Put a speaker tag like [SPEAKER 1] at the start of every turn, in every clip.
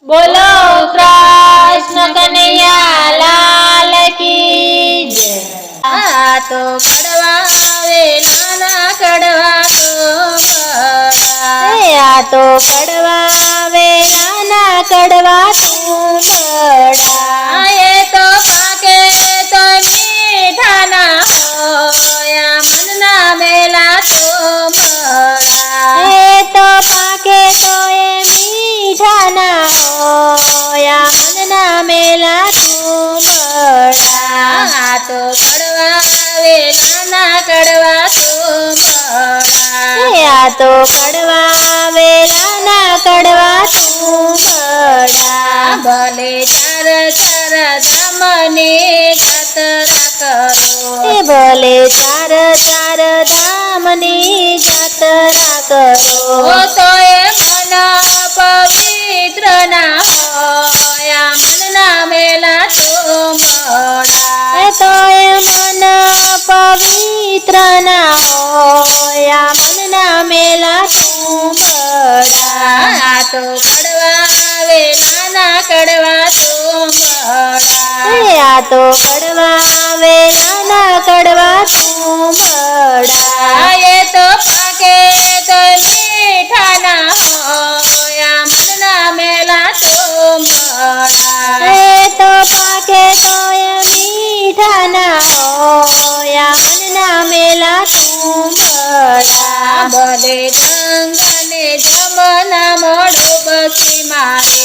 [SPEAKER 1] બોલો કૃષ્ણ કનૈયા લાલ કી જય।
[SPEAKER 2] આ તો કડવા વેલાના કડવા તુંબડા,
[SPEAKER 1] આ તો કડવા વેલાના કડવા તુંબડા,
[SPEAKER 2] એ તો પાકે તો મીઠા ના હોય મનના મેલા તુંબડા,
[SPEAKER 1] એ તો પાકે તો એ મીઠા ના હોય મનના મેલા તુંબડા।
[SPEAKER 2] આ તો કડવા વેલાના કડવા તુંબડા,
[SPEAKER 1] આ તો કડવા વેલાના કડવા તુંબડા,
[SPEAKER 2] ભલે ચાર ચાર ધામની જાત્રા કરો,
[SPEAKER 1] ભલે ચાર ચાર ધામની જાત્રા કરો,
[SPEAKER 2] તો એ મન પવિત્ર ના હોય મનના મેલા તુંબડા,
[SPEAKER 1] તો એ મન પવિત્ર ના હોય મનના મેલા તુંબડા।
[SPEAKER 2] આ તો કડવા વેલાના કડવા તુંબડા,
[SPEAKER 1] આ તો કડવા વેલાના કડવા તુંબડા,
[SPEAKER 2] એ તો પાકે તો મીઠા ના હોય મનના મેલા તુંબડા,
[SPEAKER 1] એ તો પાકે તો એ મીઠા ના હોય મનના મેલા તુંબડા।
[SPEAKER 2] ભલે ગંગા ને જમના મોડું બસી મારે,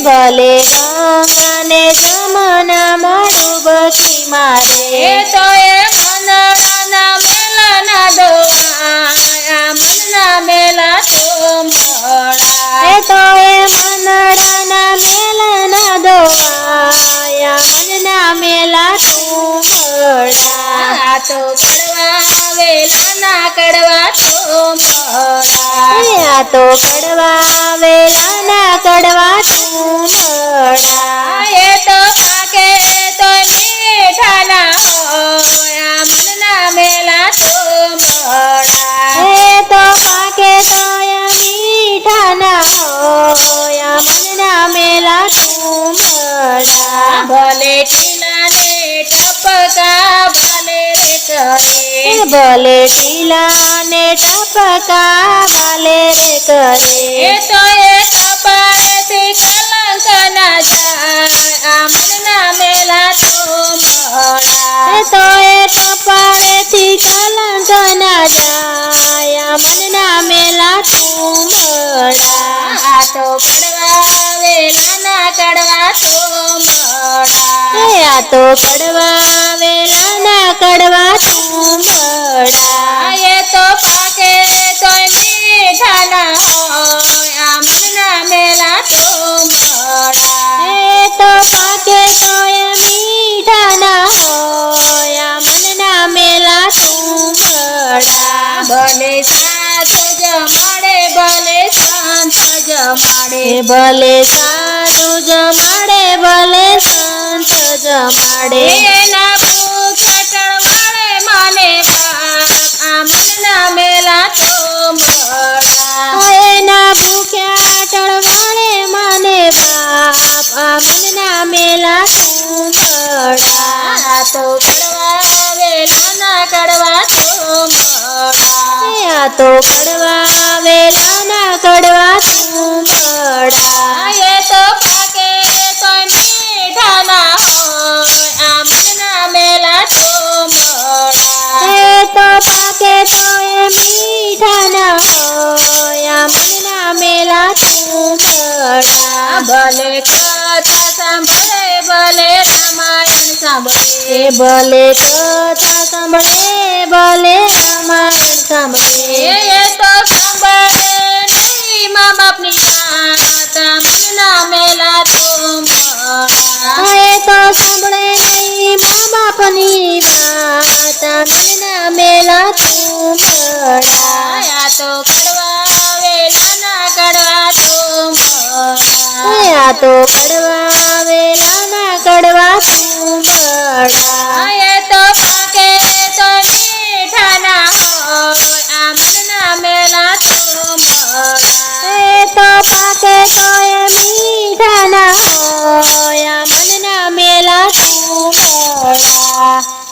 [SPEAKER 1] ભલે ગંગા ને જમના ડૂબકી મારે,
[SPEAKER 2] તો એ મનના મેલા ના દોવાયા મનના મેલા તુંબડા,
[SPEAKER 1] તો એ મનડાના મેલના દોવાયા મનના મેલા તુંબડા।
[SPEAKER 2] આ તો કડવા વેલાના કડવા તુંબડા,
[SPEAKER 1] આ તો કડવા વેલાના કડવા તુંબડા,
[SPEAKER 2] એ તો પાકે તો મીઠા ના હોય મનના મેલા તુંબડા,
[SPEAKER 1] એ તો પાકે તો એ મીઠા ના હોય મનના મેલા તુંબડા।
[SPEAKER 2] ભલે ટીલા ને ટપકા ભલે રે કરે,
[SPEAKER 1] ભલે ઢીલા ને ટપકા વાલે રે કરે,
[SPEAKER 2] તો એ કપાળેથી કલંક ના જાય મનના મેલા તુંબડા,
[SPEAKER 1] તો એ કપાળેથી કલંક ના જાય મનના મેલા તુંબડા।
[SPEAKER 2] આ તો કડવા વેલાના કડવા તુંબડા,
[SPEAKER 1] આ તો કડવા વેલાના કડવા તુંબડા,
[SPEAKER 2] એ તો પાકે તો મીઠા ના હોય મનના મેલા તુંબડા,
[SPEAKER 1] એ તો પાકે તો એ મીઠા ના હોય મનના મેલા તુંબડા।
[SPEAKER 2] ભલે સાધુ જમાડે ભલે સંત જમાડે,
[SPEAKER 1] ભલે સાધુ જમાડે ભલે સંત જમાડે,
[SPEAKER 2] એના ભૂખ્યા ટળવાળે મને બાપ મનના મેલા તુંબડા,
[SPEAKER 1] એના ભૂખ્યા ટળવાળે મને બાપ મનના મેલા તુંબડા।
[SPEAKER 2] આ તો કડવા વેલાના કડવા તુંબડા,
[SPEAKER 1] આ તો કડવા વેલાના કડવા તુંબડા,
[SPEAKER 2] એ તો પાકે તો મીઠા ના હોય મનના મેલા તુંબડા,
[SPEAKER 1] એ તો પાકે તો એ મીઠા ના હોય મનના મેલા તુંબડા।
[SPEAKER 2] ભલે કથા સાંભળે ભલે રામાયણ સાંભળે,
[SPEAKER 1] ભલે કથા સાંભળે ભલે રામાયણ સાંભળે,
[SPEAKER 2] એ તો સાંભળે નહીં મા બાપની વાત મનના મેલા તુંબડા,
[SPEAKER 1] એ તો સાંભળે નહીં મા બાપની વાત મનના મેલા તુંબડા।
[SPEAKER 2] આ તો કડવા વેલાના કડવા તુંબડા,
[SPEAKER 1] આ તો કડવા વેલાના કડવા તુંબડા,
[SPEAKER 2] એ તો પાકે તો મીઠા ના હોય મનના મેલા તુંબડા,
[SPEAKER 1] એ તો પાકે તો એ મીઠા મનના મેલા તું મળા